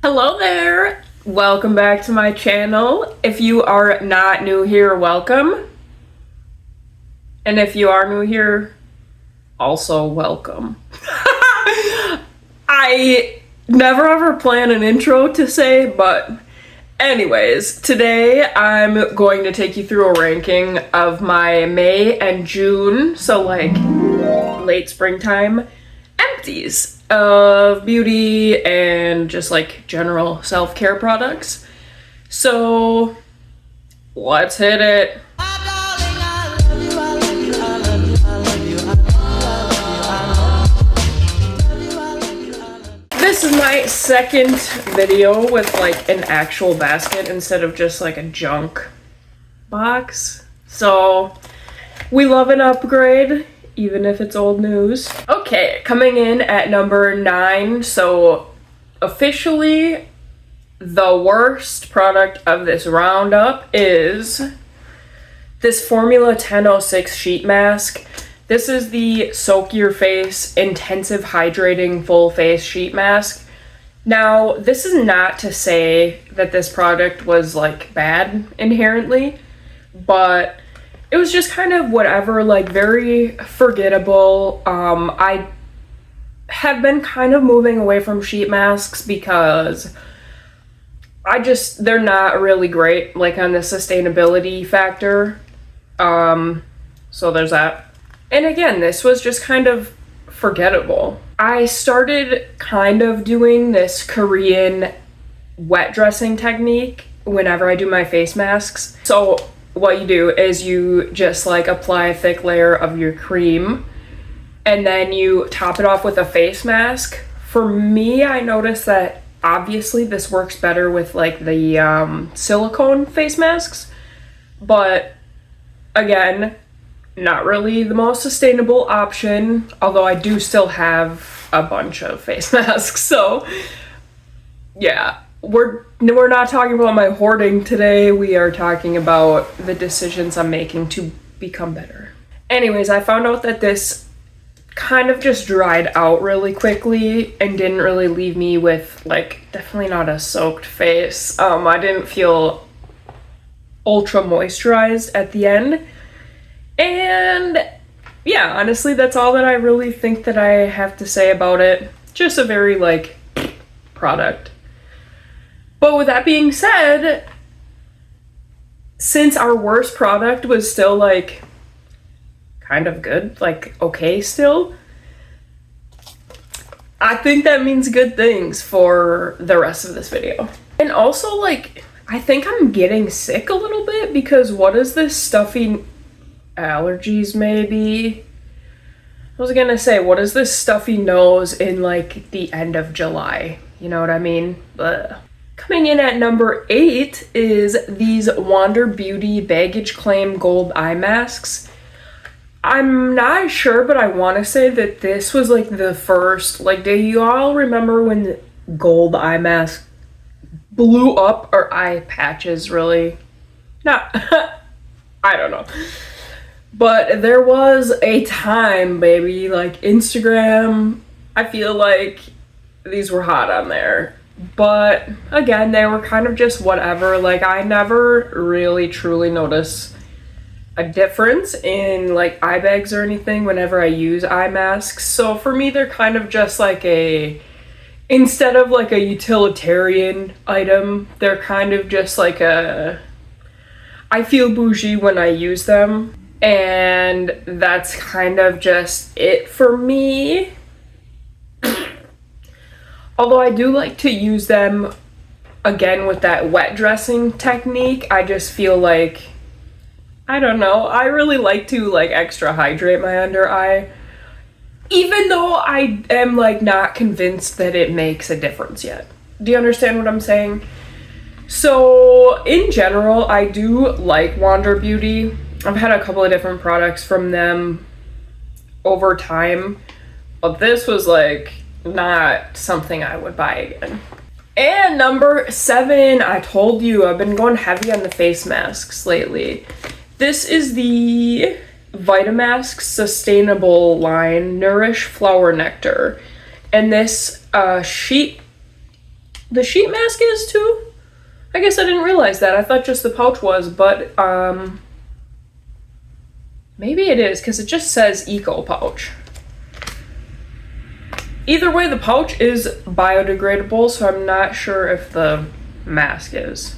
Hello there! Welcome back to my channel. If you are not new here, welcome. And if you are new here, also welcome. I never ever plan an intro to say, but anyways, today I'm going to take you through a ranking of my May and June, so like late springtime, empties of beauty and just like general self-care products. So let's hit it. This is my second video with like an actual basket instead of just like a junk box. So we love an upgrade, even if it's old news. Okay, coming in at number 9, so officially the worst product of this roundup is this Formula 1006 sheet mask. This is the Soak Your Face Intensive Hydrating Full Face Sheet Mask. Now, this is not to say that this product was like bad inherently, but it was just kind of whatever, like very forgettable. I have been kind of moving away from sheet masks because they're not really great, like on the sustainability factor. So there's that. And again, this was just kind of forgettable. I started kind of doing this Korean wet dressing technique whenever I do my face masks. So what you do is you just like apply a thick layer of your cream and then you top it off with a face mask. For me, I noticed that obviously this works better with like the silicone face masks, but again, not really the most sustainable option, although I do still have a bunch of face masks. So yeah, we're not talking about my hoarding today. We are talking about the decisions I'm making to become better. Anyways, I found out that this kind of just dried out really quickly and didn't really leave me with like definitely not a soaked face. I didn't feel ultra moisturized at the end. And yeah, honestly, that's all that I really think that I have to say about it. Just a very like product. But with that being said, since our worst product was still like kind of good, like okay still, I think that means good things for the rest of this video. And also like, I think I'm getting sick a little bit because what is this stuffy allergies maybe? I was gonna say, what is this stuffy nose in like the end of July? You know what I mean? But coming in at number 8 is these Wander Beauty Baggage Claim Gold Eye Masks. I'm not sure, but I want to say that this was like the first, like, do you all remember when gold eye masks blew up, or eye patches really? Not, I don't know. But there was a time, baby, like Instagram, I feel like these were hot on there. But again, they were kind of just whatever. Like I never really truly noticed a difference in like eye bags or anything whenever I use eye masks. So for me, they're kind of just like instead of like a utilitarian item, they're kind of just like I feel bougie when I use them. And that's kind of just it for me. Although I do like to use them again with that wet dressing technique. I just feel like, I don't know, I really like to like extra hydrate my under eye, even though I am like not convinced that it makes a difference yet. Do you understand what I'm saying? So in general, I do like Wander Beauty. I've had a couple of different products from them over time, but this was like not something I would buy again. And number 7, I told you I've been going heavy on the face masks lately. This is the Vitamasques sustainable line, Nourish Flower Nectar. And this sheet the sheet mask is too. I guess I didn't realize that. I thought just the pouch was, but maybe it is because it just says eco pouch. Either way, the pouch is biodegradable, so I'm not sure if the mask is.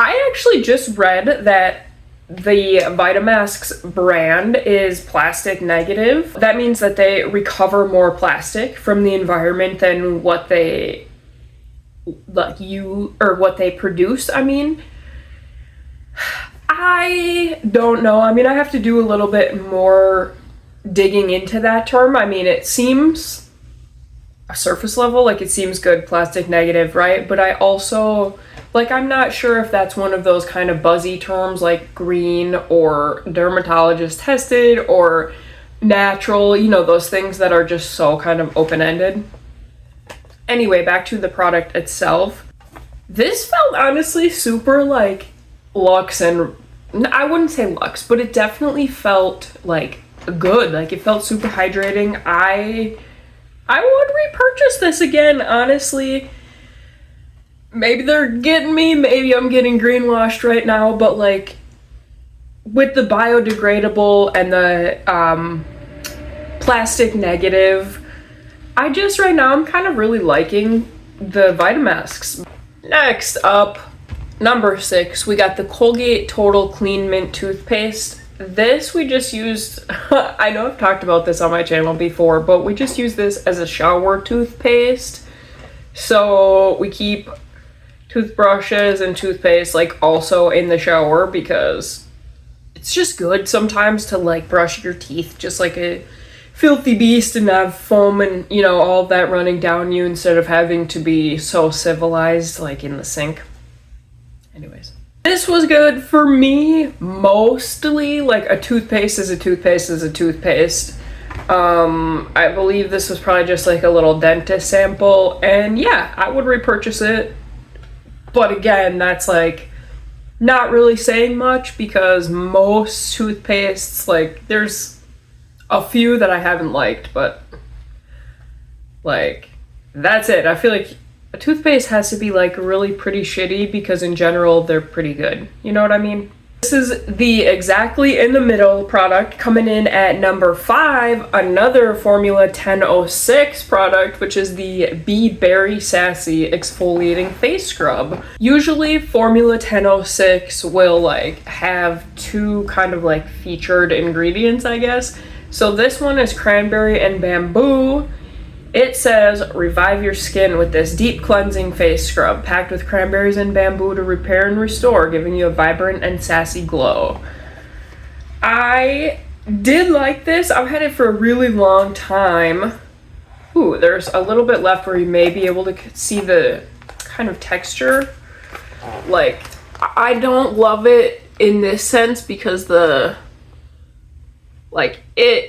I actually just read that the Vitamasques brand is plastic negative. That means that they recover more plastic from the environment than what they what they produce. I mean, I don't know. I mean, I have to do a little bit more digging into that term. I mean, it seems a surface level, like it seems good, plastic negative, right? But I also, like, I'm not sure if that's one of those kind of buzzy terms like green or dermatologist tested or natural, you know, those things that are just so kind of open-ended. Anyway, back to the product itself. This felt honestly super like luxe, and I wouldn't say luxe, but it definitely felt like good. Like it felt super hydrating. I would repurchase this again, honestly. Maybe they're getting me, maybe I'm getting greenwashed right now, but like with the biodegradable and the plastic negative, I just right now I'm kind of really liking the Vitamasques. Next up, number 6, we got the Colgate Total Clean Mint toothpaste. This we just used, I know I've talked about this on my channel before, but we just use this as a shower toothpaste. So we keep toothbrushes and toothpaste like also in the shower because it's just good sometimes to like brush your teeth just like a filthy beast and have foam and, you know, all of that running down you instead of having to be so civilized like in the sink. Anyways, this was good for me mostly. Like a toothpaste is a toothpaste is a toothpaste. I believe this was probably just like a little dentist sample, and yeah, I would repurchase it. But again, that's like not really saying much because most toothpastes, like there's a few that I haven't liked, but like that's it. I feel like a toothpaste has to be like really pretty shitty because in general they're pretty good. You know what I mean? This is the exactly in the middle product coming in at number 5, another Formula 1006 product, which is the Be Berry Sassy Exfoliating Face Scrub. Usually Formula 1006 will like have 2 kind of like featured ingredients, I guess. So this one is cranberry and bamboo. It says, revive your skin with this deep cleansing face scrub packed with cranberries and bamboo to repair and restore, giving you a vibrant and sassy glow. I did like this. I've had it for a really long time. Ooh, there's a little bit left where you may be able to see the kind of texture. Like, I don't love it in this sense because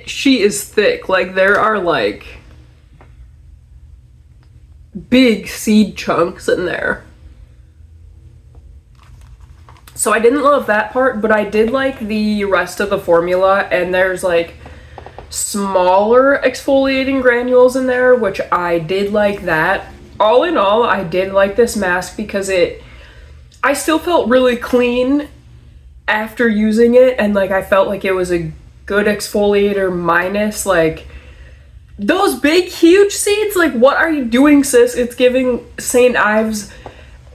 she is thick. Like, there are like big seed chunks in there. So I didn't love that part, but I did like the rest of the formula, and there's like smaller exfoliating granules in there, which I did like that. All in all, I did like this mask because I still felt really clean after using it, and like I felt like it was a good exfoliator minus like those big, huge seeds. Like, what are you doing, sis? It's giving St. Ives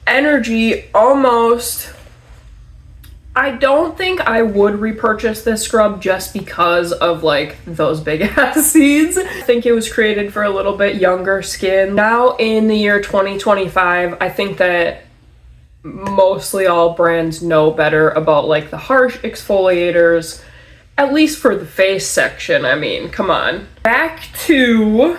energy almost. I don't think I would repurchase this scrub just because of, like, those big-ass seeds. I think it was created for a little bit younger skin. Now, in the year 2025, I think that mostly all brands know better about, like, the harsh exfoliators. At least for the face section, I mean, come on. Back to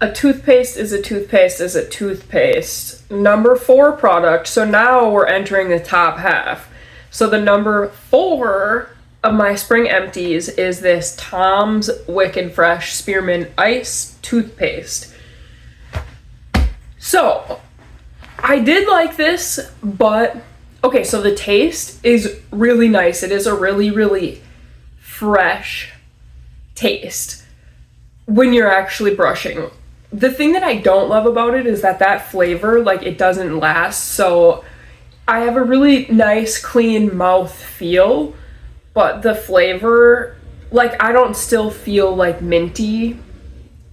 a toothpaste is a toothpaste is a toothpaste. Number 4 product. So now we're entering the top half. So the number 4 of my spring empties is this Tom's Wicked Fresh Spearmint Ice toothpaste. So I did like this, but okay, so the taste is really nice. It is a really, really fresh taste when you're actually brushing. The thing that I don't love about it is that flavor, like, it doesn't last. So I have a really nice, clean mouth feel, but the flavor, like, I don't still feel like minty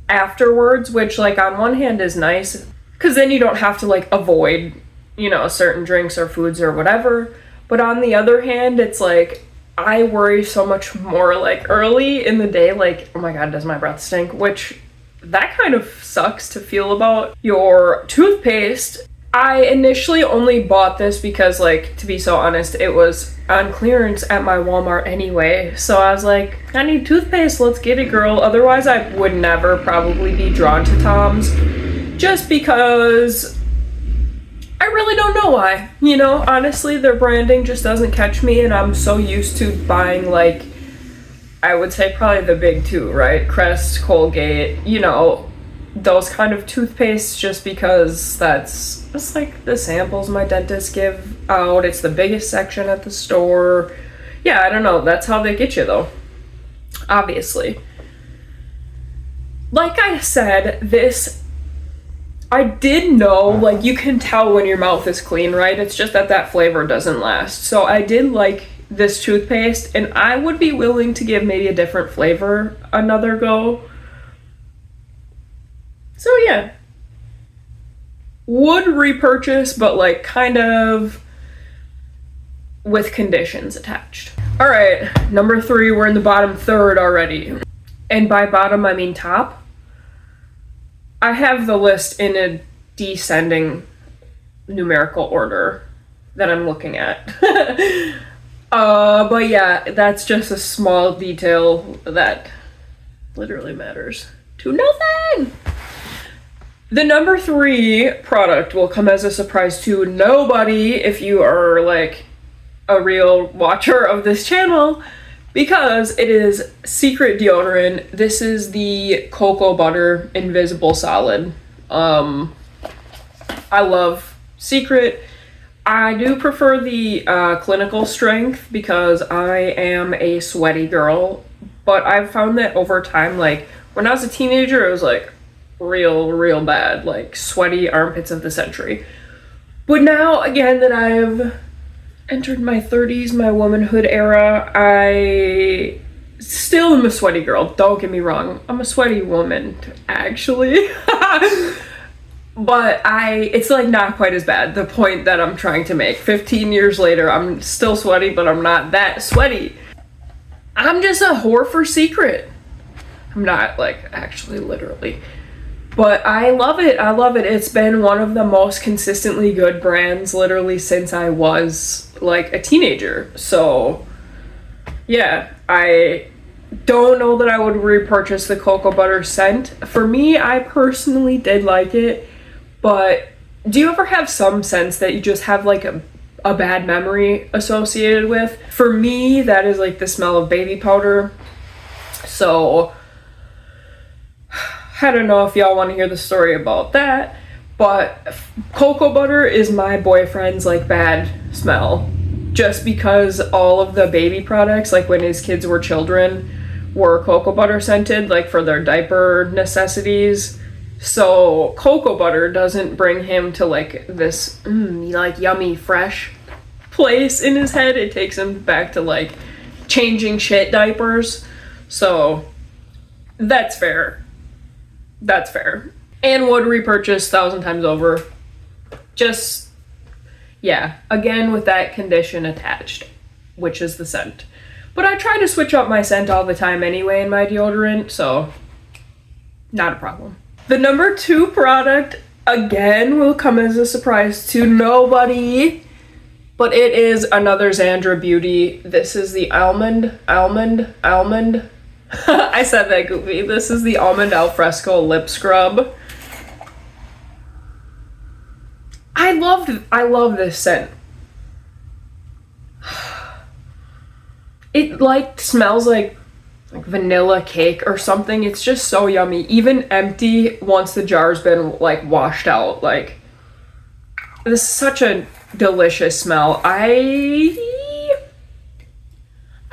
afterwards, which, like, on one hand is nice because then you don't have to, like, avoid, you know, certain drinks or foods or whatever. But on the other hand, it's like I worry so much more, like, early in the day, like, oh my god, does my breath stink? Which, that kind of sucks to feel about your toothpaste. I initially only bought this because, like, to be so honest, it was on clearance at my Walmart anyway. So I was like, I need toothpaste, let's get it, girl. Otherwise, I would never probably be drawn to Tom's. Just because I really don't know why. You know, honestly, their branding just doesn't catch me, and I'm so used to buying, like, I would say probably the big two, right? Crest, Colgate, you know, those kind of toothpaste, just because that's like the samples my dentist give out. It's the biggest section at the store. Yeah, I don't know. That's how they get you, though. Obviously. Like I said, this, I did know, like, you can tell when your mouth is clean, right? It's just that flavor doesn't last. So I did like this toothpaste, and I would be willing to give maybe a different flavor another go. So yeah, would repurchase, but, like, kind of with conditions attached. All right, number 3, we're in the bottom third already. And by bottom, I mean top. I have the list in a descending numerical order that I'm looking at. But yeah, that's just a small detail that literally matters to nothing. The number 3 product will come as a surprise to nobody if you are, like, a real watcher of this channel, because it is Secret Deodorant. This is the Cocoa Butter Invisible Solid. I love Secret. I do prefer the clinical strength because I am a sweaty girl, but I've found that over time, like, when I was a teenager, it was, like, real bad, like, sweaty armpits of the century. But now, again, that I've entered my 30s, my womanhood era, I still am a sweaty girl. Don't get me wrong. I'm a sweaty woman, actually. But it's, like, not quite as bad. The point that I'm trying to make. 15 years later, I'm still sweaty, but I'm not that sweaty. I'm just a whore for Secret. I'm not, like, actually, literally. But I love it. I love it. It's been one of the most consistently good brands literally since I was, like, a teenager. So, yeah, I don't know that I would repurchase the cocoa butter scent. For me, I personally did like it. But do you ever have some scents that you just have, like, a bad memory associated with? For me, that is, like, the smell of baby powder. So I don't know if y'all want to hear the story about that, but cocoa butter is my boyfriend's, like, bad smell. Just because all of the baby products, like, when his kids were children, were cocoa butter scented, like, for their diaper necessities. So cocoa butter doesn't bring him to, like, this, like, yummy, fresh place in his head. It takes him back to, like, changing shit diapers. So that's fair. That's fair. And would repurchase 1,000 times over. Just, yeah, again with that condition attached, which is the scent. But I try to switch up my scent all the time anyway in my deodorant, so not a problem. The number 2 product, again, will come as a surprise to nobody, but it is another Xandra Beauty. This is the almond. I said that goofy. This is the Almond Alfresco Lip Scrub. I love this scent. It, like, smells like vanilla cake or something. It's just so yummy. Even empty, once the jar's been, like, washed out, like, This is such a delicious smell. I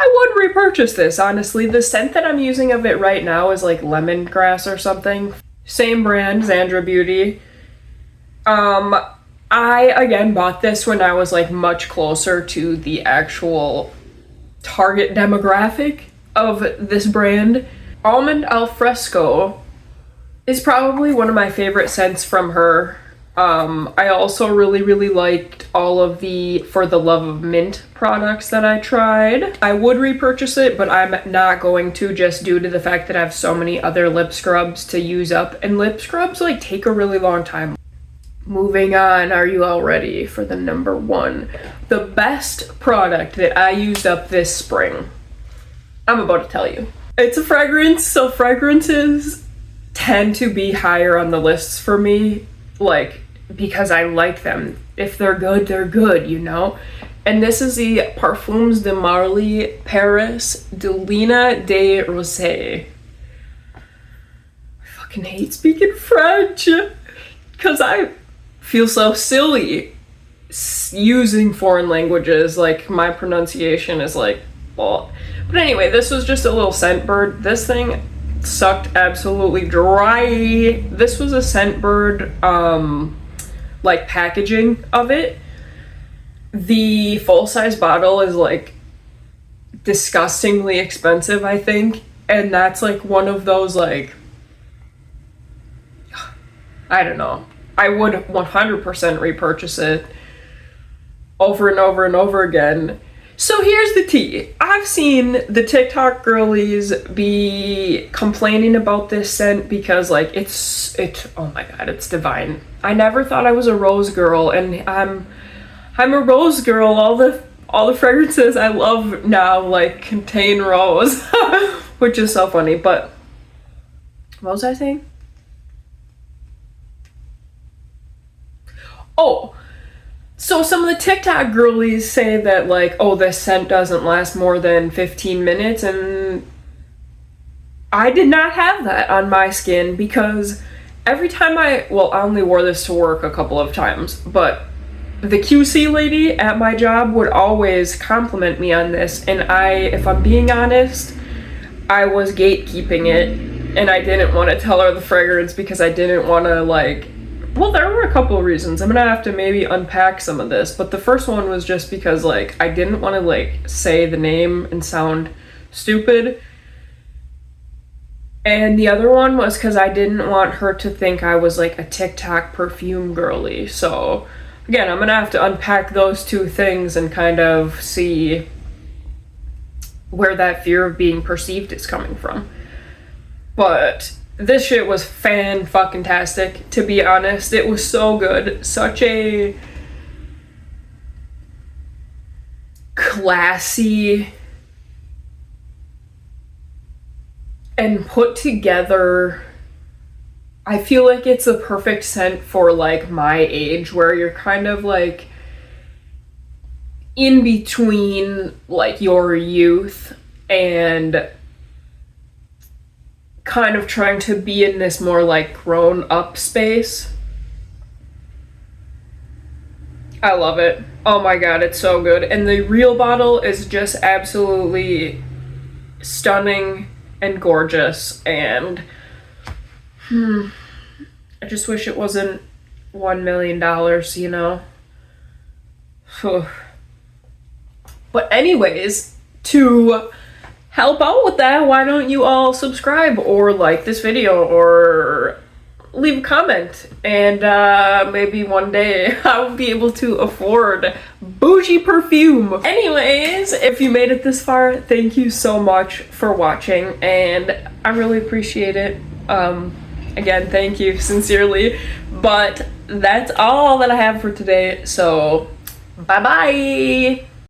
would repurchase this, honestly. The scent that I'm using of it right now is like lemongrass or something. Same brand, Xandra Beauty. I, again, bought this when I was, like, much closer to the actual target demographic of this brand. Almond Alfresco is probably one of my favorite scents from her. I also really liked all of the For the Love of Mint products that I tried. I would repurchase it, but I'm not going to, just due to the fact that I have so many other lip scrubs to use up, and lip scrubs, like, take a really long time. Moving on, are you all ready for the number one? The best product that I used up this spring. I'm about to tell you. It's a fragrance, so fragrances tend to be higher on the lists for me, like, because I like them. If they're good, you know? And this is the Parfums de Marly Paris de Lina de Rosé. I fucking hate speaking French, because I feel so silly using foreign languages. Like, my pronunciation is like, well. But anyway, this was just a little scent bird. This thing sucked absolutely dry. This was a Scentbird like packaging of it. The full-size bottle is like disgustingly expensive, I think, and that's like one of those, like, I don't know. I would 100% repurchase it over and over and over again. So here's the tea. I've seen the TikTok girlies be complaining about this scent because, like, oh my god, it's divine. I never thought I was a rose girl, and I'm a rose girl. All the fragrances I love now, like, contain rose, which is so funny. But what was I saying? Oh, so some of the TikTok girlies say that, like, oh, this scent doesn't last more than 15 minutes, and I did not have that on my skin, because every time I only wore this to work a couple of times, but the QC lady at my job would always compliment me on this, and if I'm being honest, I was gatekeeping it, and I didn't want to tell her the fragrance because I didn't want to, like, well, there were a couple of reasons. I'm gonna have to maybe unpack some of this, but the first one was just because, like, I didn't want to, like, say the name and sound stupid. And the other one was because I didn't want her to think I was, like, a TikTok perfume girly. So, again, I'm gonna have to unpack those two things and kind of see where that fear of being perceived is coming from. But this shit was fan-fucking-tastic, to be honest. It was so good. Such a classy and put together. I feel like it's a perfect scent for, like, my age, where you're kind of, like, in between, like, your youth and kind of trying to be in this more, like, grown-up space. I love it. Oh my god, it's so good. And the real bottle is just absolutely stunning and gorgeous, and I just wish it wasn't $1 million, you know? But anyways, to help out with that, why don't you all subscribe or like this video or leave a comment, and maybe one day I'll be able to afford bougie perfume. Anyways, if you made it this far, thank you so much for watching, and I really appreciate it. Again, thank you sincerely, but that's all that I have for today, so bye bye.